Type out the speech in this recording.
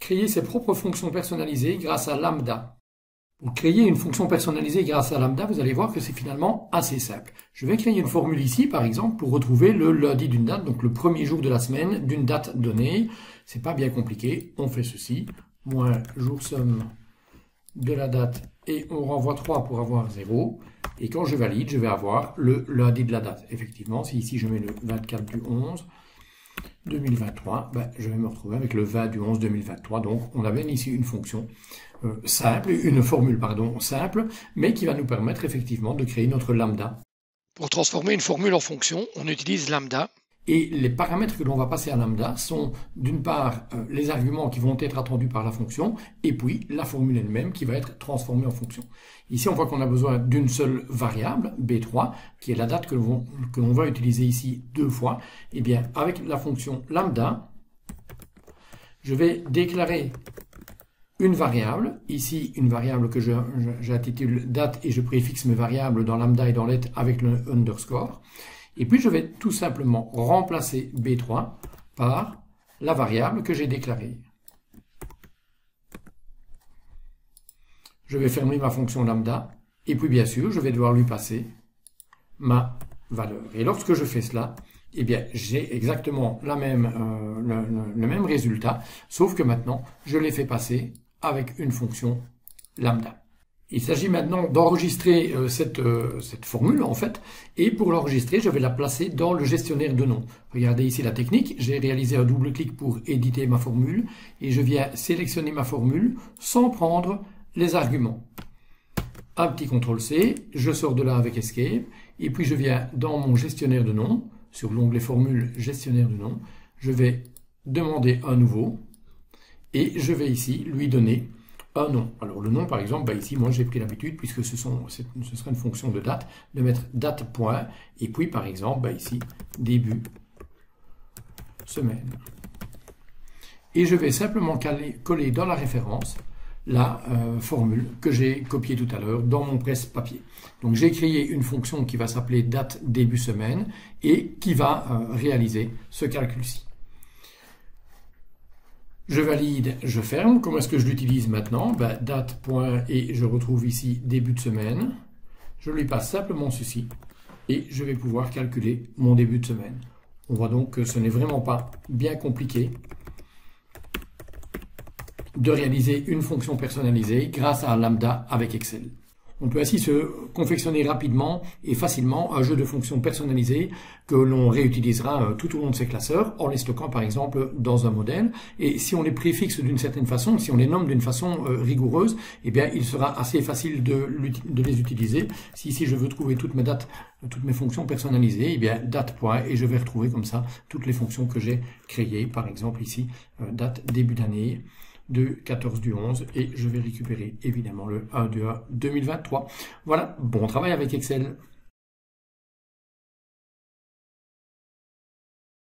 créer ses propres fonctions personnalisées grâce à Lambda. Pour créer une fonction personnalisée grâce à Lambda, vous allez voir que c'est finalement assez simple. Je vais créer une formule ici, par exemple, pour retrouver le lundi d'une date, donc le premier jour de la semaine d'une date donnée. C'est pas bien compliqué. On fait ceci, moins jour somme de la date, et on renvoie 3 pour avoir 0. Et quand je valide, je vais avoir le lundi de la date. Effectivement, si ici je mets le 24 du 11 2023, je vais me retrouver avec le 20 du 11 2023. Donc on a bien ici une fonction simple, une formule simple, mais qui va nous permettre effectivement de créer notre lambda. Pour transformer une formule en fonction, on utilise lambda. Et les paramètres que l'on va passer à lambda sont d'une part les arguments qui vont être attendus par la fonction, et puis la formule elle-même qui va être transformée en fonction. Ici, on voit qu'on a besoin d'une seule variable, B3, qui est la date que l'on va utiliser ici 2 fois. Et bien, avec la fonction lambda, je vais déclarer une variable, ici une variable que j'intitule date, et je préfixe mes variables dans lambda et dans let avec le underscore. Et puis je vais tout simplement remplacer B3 par la variable que j'ai déclarée. Je vais fermer ma fonction lambda, et puis bien sûr, je vais devoir lui passer ma valeur. Et lorsque je fais cela, eh bien, j'ai exactement le même résultat, sauf que maintenant, je l'ai fait passer avec une fonction lambda. Il s'agit maintenant d'enregistrer cette formule, en fait, et pour l'enregistrer, je vais la placer dans le gestionnaire de noms. Regardez ici la technique, j'ai réalisé un double-clic pour éditer ma formule, et je viens sélectionner ma formule sans prendre les arguments. Un petit CTRL-C, je sors de là avec Escape, et puis je viens dans mon gestionnaire de noms, sur l'onglet Formule, gestionnaire de noms, je vais demander un nouveau, et je vais ici lui donner un nom. Alors le nom, par exemple, ici, moi j'ai pris l'habitude, puisque ce sera une fonction de date, de mettre date point, et puis par exemple, ici, début semaine. Et je vais simplement coller dans la référence la formule que j'ai copiée tout à l'heure dans mon presse-papier. Donc j'ai créé une fonction qui va s'appeler date début semaine et qui va réaliser ce calcul-ci. Je valide, je ferme. Comment est-ce que je l'utilise maintenant? Date, point, et je retrouve ici début de semaine. Je lui passe simplement ceci et je vais pouvoir calculer mon début de semaine. On voit donc que ce n'est vraiment pas bien compliqué de réaliser une fonction personnalisée grâce à lambda avec Excel. On peut ainsi se confectionner rapidement et facilement un jeu de fonctions personnalisées que l'on réutilisera tout au long de ses classeurs en les stockant par exemple dans un modèle. Et si on les préfixe d'une certaine façon, si on les nomme d'une façon rigoureuse, eh bien il sera assez facile de les utiliser. Si ici je veux trouver toutes mes dates, toutes mes fonctions personnalisées, eh bien date point et je vais retrouver comme ça toutes les fonctions que j'ai créées. Par exemple ici date début d'année de 14 du 11 et je vais récupérer évidemment le 1 du 1 2023. Voilà, bon travail avec Excel.